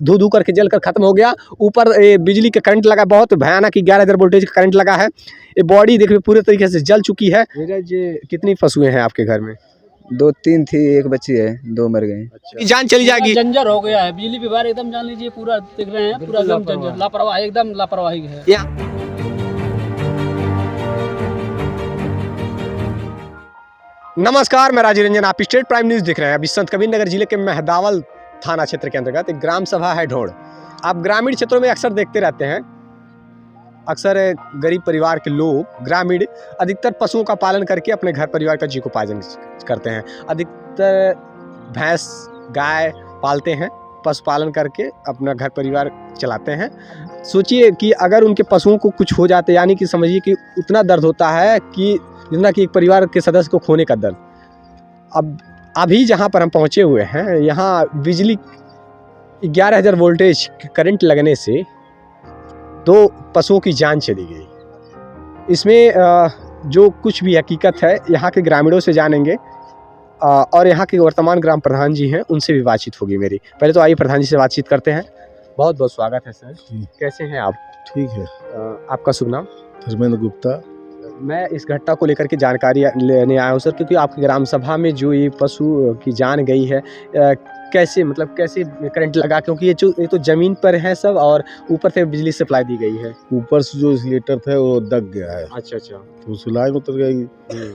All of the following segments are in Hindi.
धू धू करके जल कर खत्म हो गया। ऊपर बिजली का करंट लगा, बहुत भयानक 11,000 वोल्टेज का करंट लगा है। ये बॉडी देखिए पूरे तरीके से जल चुकी है। नीरज, कितनी पशुएं हैं आपके घर में? 2-3 थी, एक बच्ची है, 2 मर गए। अच्छा। जान चली जाएगी। जंजर हो गया है, बिजली विभाग एकदम जान लीजिए पूरा देख रहे हैं, पूरा एकदम जंजर, लापरवाह, एकदम लापरवाही है। नमस्कार, मैं राजीव रंजन, आप स्टेट प्राइम न्यूज़ देख रहे हैं। अभी संत कबीर नगर जिले के मेहदावल थाना क्षेत्र के अंतर्गत एक ग्राम सभा है ढोड़। आप ग्रामीण क्षेत्रों में अक्सर देखते रहते हैं, अक्सर गरीब परिवार के लोग ग्रामीण अधिकतर पशुओं का पालन करके अपने घर परिवार का जीविकोपार्जन करते हैं। अधिकतर भैंस गाय पालते हैं, पशुपालन करके अपना घर परिवार चलाते हैं। सोचिए कि अगर उनके पशुओं को कुछ हो जाते, यानी कि समझिए कि उतना दर्द होता है कि जितना कि एक परिवार के सदस्य को खोने का दर्द। अब अभी जहाँ पर हम पहुँचे हुए हैं, यहाँ बिजली 11,000 वोल्टेज करंट लगने से 2 पशुओं की जान चली गई। इसमें जो कुछ भी हकीकत है यहाँ के ग्रामीणों से जानेंगे और यहाँ के वर्तमान ग्राम प्रधान जी हैं, उनसे भी बातचीत होगी मेरी। पहले तो आइए प्रधान जी से बातचीत करते हैं। बहुत बहुत स्वागत है सर। कैसे हैं आप? ठीक है। आपका शुभ नाम? धर्मेंद्र गुप्ता। मैं इस घटना को लेकर के जानकारी लेने आया हूँ सर, क्योंकि आपकी ग्राम सभा में जो ये पशु की जान गई है, कैसे करंट लगा? क्योंकि ये तो ज़मीन पर है सब, और ऊपर से बिजली सप्लाई दी गई है। ऊपर से जो इंसुलेटर था वो दब गया है। अच्छा अच्छा। तो सिलाई उतर गई।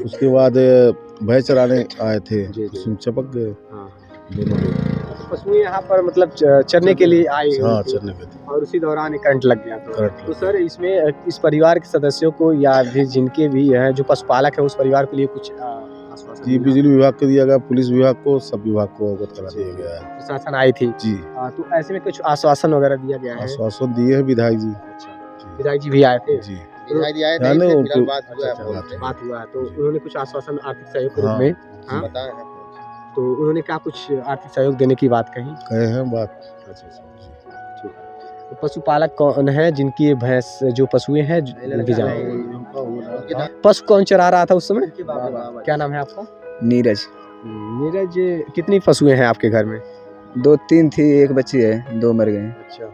उसके बाद भैंस चराने आए थे, उसमें चपक गए दोनों लोग। पशु यहाँ पर मतलब चरने के लिए आए? हाँ, चरने के लिए। और उसी दौरान करंट लग गया। तो सर, इसमें इस परिवार के सदस्यों को या भी जिनके भी हैं जो पशुपालक है, उस परिवार के लिए कुछ जी बिजली विभाग को दिया गया, पुलिस विभाग को, सब विभाग को अवगत करा दिया गया है। प्रशासन आई थी जी। तो ऐसे में कुछ आश्वासन वगैरह दिया गया है? आश्वासन दिए हैं विधायक जी। अच्छा, विधायक जी भी आए थे जी? विधायक जी आए थे, बात हुआ तो उन्होंने कुछ आश्वासन आर्थिक सहयोग के रूप में बताया। तो उन्होंने क्या कुछ आर्थिक सहयोग देने की बात कहे हैं बात? तो पशुपालक कौन है जिनकी भैंस जो पशुएं हैं उनकी जान? पशु कौन चरा रहा था उस समय? क्या नाम है आपका? नीरज। नीरज, कितनी पशुएं हैं आपके घर में? 2-3 थी, एक बच्ची है, 2 मर गए। अच्छा,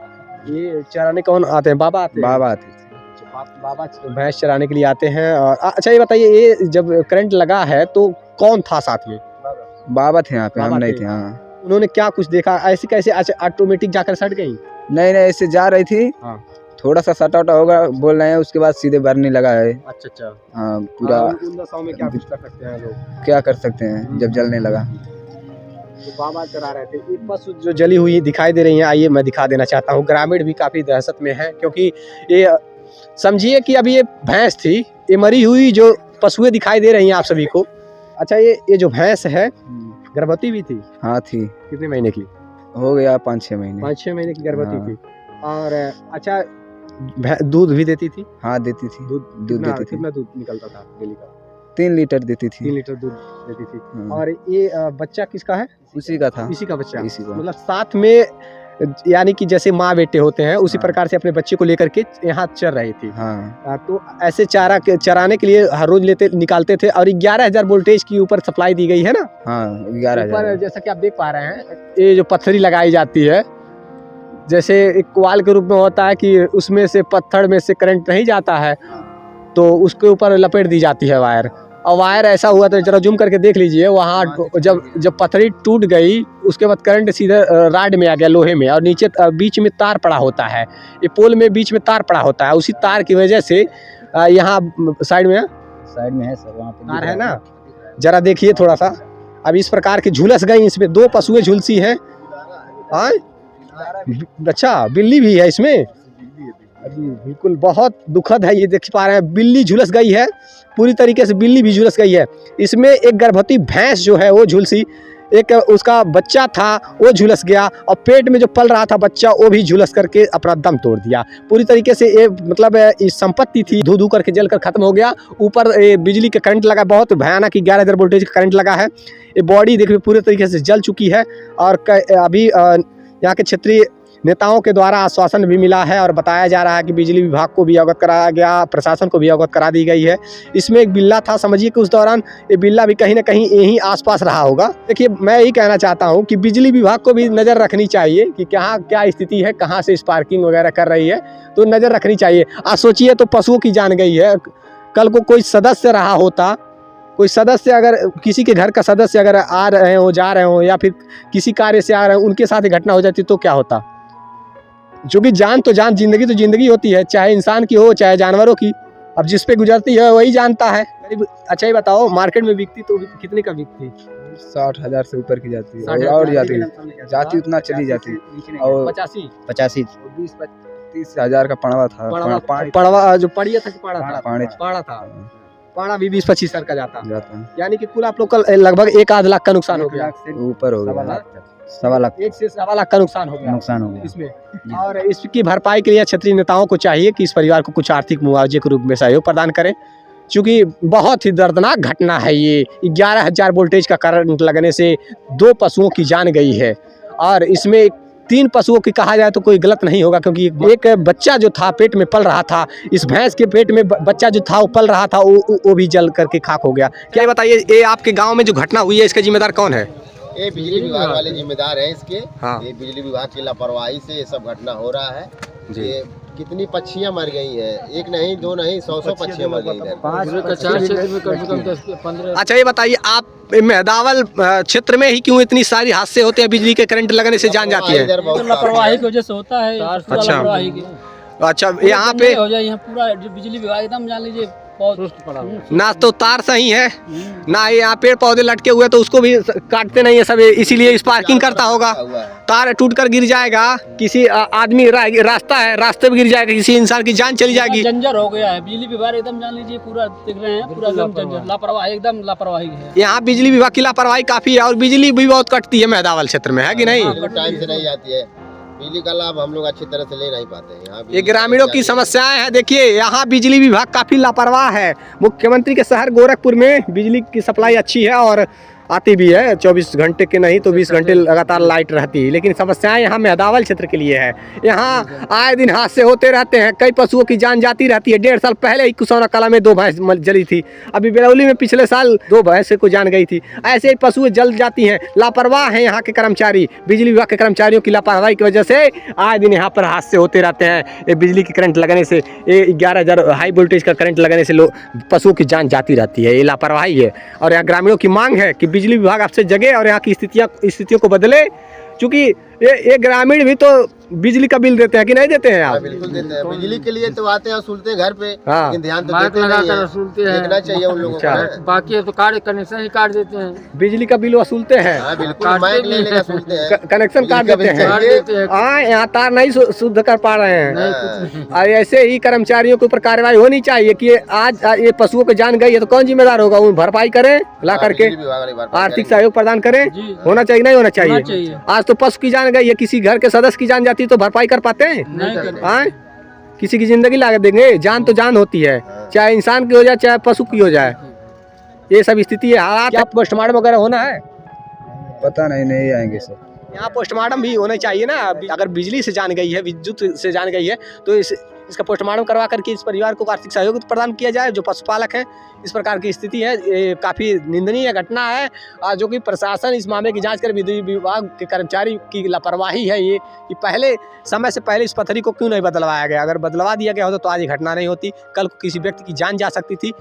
ये चराने कौन आते हैं? बाबा आते हैं? बाबा आते थे। बाबा भैंस चराने के लिए आते हैं। और अच्छा, ये बताइए, ये जब करंट लगा है तो कौन था साथ में? बाबा थे यहाँ पे, हम नहीं थे। हाँ। उन्होंने क्या कुछ देखा? ऐसे कैसे ऑटोमेटिक जाकर सट गई? नहीं, ऐसे जा रही थी। हाँ। थोड़ा सा सटा उटा होगा बोल रहे हैं, उसके बाद सीधे बरने लगा है। अच्छा अच्छा। हाँ, पूरा। उन दशाओं में क्या कुछ कर सकते हैं लोग? क्या कर सकते हैं जब जलने लगा? तो बाबा चरा रहे थे। ये पशु जो जली हुई दिखाई दे रही है, आइए मैं दिखा देना चाहता हूँ। ग्रामीण भी काफी दहशत में है, क्योंकि ये समझिए कि अभी ये भैंस थी, ये मरी हुई जो पशुएं दिखाई दे रही हैं आप सभी को। अच्छा, ये जो भैंस है गर्भवती भी थी? हाँ थी। कितने महीने की? हो गया 5-6 महीने। 5-6 महीने की गर्भवती थी। और अच्छा, दूध भी देती थी? हाँ, देती थी। दूध देती थी। कितना दूध निकलता था डेली का? 3 लीटर देती थी। 3 लीटर दूध देती थी। और ये बच्चा किसका है? उसी का था। इसी का बच्चा? इसी का। मतलब साथ में, यानी कि जैसे माँ बेटे होते हैं उसी प्रकार से अपने बच्चे को लेकर के यहाँ चर रही थी। हाँ। तो ऐसे चराने के लिए हर रोज निकालते थे। और 11,000 वोल्टेज की ऊपर सप्लाई दी गई है ना? हाँ, 11,000। जैसा कि आप देख पा रहे हैं, ये जो पत्थरी लगाई जाती है, जैसे एक क्वाल के रूप में होता है कि उसमें से पत्थर में से करंट नहीं जाता है, तो उसके ऊपर लपेट दी जाती है वायर। और वायर ऐसा हुआ तो जरा जूम करके देख लीजिए, वहाँ जब पथरी टूट गई, उसके बाद करंट सीधे राड में आ गया, लोहे में। और नीचे बीच में तार पड़ा होता है, ये पोल में बीच में तार पड़ा होता है। उसी तार की वजह से यहाँ साइड में है सर, वहाँ पे तार है ना, जरा देखिए थोड़ा सा। अब इस प्रकार की झुलस गई, इसमें 2 पशुएं झुलसी हैं। अच्छा, बिल्ली भी है इसमें? जी बिल्कुल, बहुत दुखद है। ये देख पा रहे हैं, बिल्ली झुलस गई है, पूरी तरीके से बिल्ली भी झुलस गई है। इसमें एक गर्भवती भैंस जो है वो झुलसी, एक उसका बच्चा था वो झुलस गया, और पेट में जो पल रहा था बच्चा वो भी झुलस करके अपना दम तोड़ दिया। पूरी तरीके से ये मतलब इस संपत्ति थी धू धू करके जल कर खत्म हो गया। ऊपर बिजली का करंट लगा, बहुत भयानक 11,000 वोल्टेज का करंट लगा है। ये बॉडी देखिए पूरे तरीके से जल चुकी है। और अभी यहाँ के क्षेत्रीय नेताओं के द्वारा आश्वासन भी मिला है और बताया जा रहा है कि बिजली विभाग को भी अवगत कराया गया, प्रशासन को भी अवगत करा दी गई है। इसमें एक बिल्ला था, समझिए कि उस दौरान ये बिल्ला भी कहीं ना कहीं यहीं आसपास रहा होगा। देखिए, मैं यही कहना चाहता हूँ कि बिजली विभाग को भी नज़र रखनी चाहिए कि कहाँ क्या स्थिति है, कहाँ से स्पार्किंग वगैरह कर रही है, तो नज़र रखनी चाहिए। आज सोचिए, तो पशुओं की जान गई है। कल को कोई सदस्य रहा होता, कोई सदस्य अगर किसी के घर का सदस्य अगर आ रहे हो, जा रहे हो, या फिर किसी कार्य से आ रहे हो, उनके साथ घटना हो जाती तो क्या होता। जो कि जान तो जान, जिंदगी तो जिंदगी होती है, चाहे इंसान की हो चाहे जानवरों की। अब जिस पे गुजरती है वही जानता है। अच्छा, ये बताओ, मार्केट में बिकती तो कितने का बिकती? 60,000 से ऊपर की जाती है और जाती उतना चली जाती और 85 20-25 हज़ार का पड़वा था। पड़वा जो पड़िया था कि पाड़ा था? पाड़ा था। पाड़ा भी 20-25 हज़ार का जाता। है। यानी कि कुल आप लोग का लगभग 1-आध लाख का नुकसान हो गया। ऊपर हो गया, 1.25 लाख 1 से 1.25 लाख का नुकसान हो गया इसमें। और इसकी भरपाई के लिए क्षेत्रीय नेताओं को चाहिए कि इस परिवार को कुछ आर्थिक मुआवजे के रूप में सहयोग प्रदान करें, क्योंकि बहुत ही दर्दनाक घटना है ये। 11,000 वोल्टेज का करंट लगने से 2 पशुओं की जान गई है और इसमें 3 पशुओं की कहा जाए तो कोई गलत नहीं होगा, क्योंकि एक बच्चा जो था पेट में पल रहा था। इस भैंस के पेट में बच्चा जो था वो पल रहा था, वो भी जल करके खाक हो गया। क्या बताइए, ये आपके गाँव में जो घटना हुई है इसका जिम्मेदार कौन है? ये बिजली विभाग वाले जिम्मेदार हैं इसके। हाँ। ये बिजली विभाग की लापरवाही से ये सब घटना हो रहा है। ये कितनी पक्षियां मर गई हैं, एक नहीं, 2 नहीं, 100 पक्षियां मर गई इधर। अच्छा, ये बताइए, आप मेहदावल क्षेत्र में ही क्यों इतनी सारी हादसे होते हैं? बिजली के करंट लगने से जान जाती है। इधर बहुत लापरवाही की वजह से होता है। अच्छा। लापरवाही की अच्छा, यहाँ पे हो जाए, यहाँ पूरा जो बिजली विभाग एकदम जान लीजिए ना तो तार सही है, ना यहाँ पेड़ पौधे लटके हुए, तो उसको भी काटते नहीं है सब, इसीलिए स्पार्किंग करता होगा। तार टूट कर गिर जाएगा, किसी आदमी रास्ता है, रास्ते पे गिर जाएगा, किसी इंसान की जान चली जाएगी। जंजर हो गया है बिजली विभाग एकदम जान लीजिए, पूरा देख रहे हैं, पूरा एकदम जंजर, लापरवाही, एकदम लापरवाही है। यहाँ बिजली विभाग की लापरवाही काफी है और बिजली भी बहुत कटती है मेहदावल क्षेत्र में, है कि नहीं? टाइम से नहीं आती है बिजली का लाभ, हम लोग अच्छी तरह से ले नहीं पाते हैं। यहाँ ये ग्रामीणों की समस्याएं हैं। देखिए, यहाँ बिजली विभाग काफी लापरवाह है। मुख्यमंत्री के शहर गोरखपुर में बिजली की सप्लाई अच्छी है और आती भी है, 24 घंटे के नहीं तो 20 घंटे लगातार लाइट रहती है। लेकिन समस्याएं यहाँ मेहदावल क्षेत्र के लिए है। यहाँ आए दिन हादसे होते रहते हैं, कई पशुओं की जान जाती रहती है। 1.5 साल पहले ही कुसौना कला में 2 भैंस जली थी। अभी बिरौली में पिछले साल 2 भैंस को जान गई थी। ऐसे ही पशुएं जल जाती हैं। लापरवाह हैं यहाँ के कर्मचारी। बिजली विभाग के कर्मचारियों की लापरवाही की वजह से आए दिन यहाँ पर हादसे होते रहते हैं। ये बिजली की करंट लगने से, ये 11,000 हाई वोल्टेज का करंट लगने से पशुओं की जान जाती रहती है। ये लापरवाही है और यहाँ ग्रामीणों की मांग है कि बिजली विभाग आपसे जगे और यहाँ की स्थितियों को बदले, क्योंकि ये ग्रामीण भी तो बिजली का बिल देते हैं कि नहीं देते हैं आप? बिल्कुल देते हैं। बिजली के लिए तो आते हैं, सुनते हैं घर पे, हाँ। लेकिन ध्यान तो देते नहीं है। देखना चाहिए उन लोगों को। बाकी तो कार्ड कनेक्शन ही काट देते हैं, बिजली का बिल वसूलते हैं। हाँ, बिल्कुल, माइक ले लेकर सुनते हैं, कनेक्शन काट देते हैं। हाँ, यहाँ तार नहीं शुद्ध कर पा रहे हैं। और ऐसे ही कर्मचारियों के ऊपर कार्रवाई होनी चाहिए कि आज ये पशुओं को जान गई है तो कौन जिम्मेदार होगा? उन भरपाई करें, ला करके आर्थिक सहयोग प्रदान करें। होना चाहिए, नहीं होना चाहिए? आज तो पशु की जान गई है, किसी घर के सदस्य की जान जाती तो भरपाई कर पाते हैं? हाँ, किसी की जिंदगी ला देंगे? जान तो जान होती है, चाहे इंसान की हो जाए चाहे पशु की हो जाए। ये सब स्थिति है। हालात आप पोस्टमार्टम वगैरह होना है? पता नहीं आएंगे सर। यहाँ पोस्टमार्टम भी होना चाहिए ना। अगर बिजली से जान गई है, विद्युत से जान गई है, तो इसका पोस्टमार्टम करवा करके इस परिवार को आर्थिक सहयोग प्रदान किया जाए जो पशुपालक हैं। इस प्रकार की स्थिति है, ये काफ़ी निंदनीय घटना है जो कि प्रशासन इस मामले की जांच कर बिजली विभाग के कर्मचारी की लापरवाही है ये कि पहले समय से पहले इस पथरी को क्यों नहीं बदलवाया गया। अगर बदलवा दिया गया होता तो आज ये घटना नहीं होती, कल को किसी व्यक्ति की जान जा सकती थी।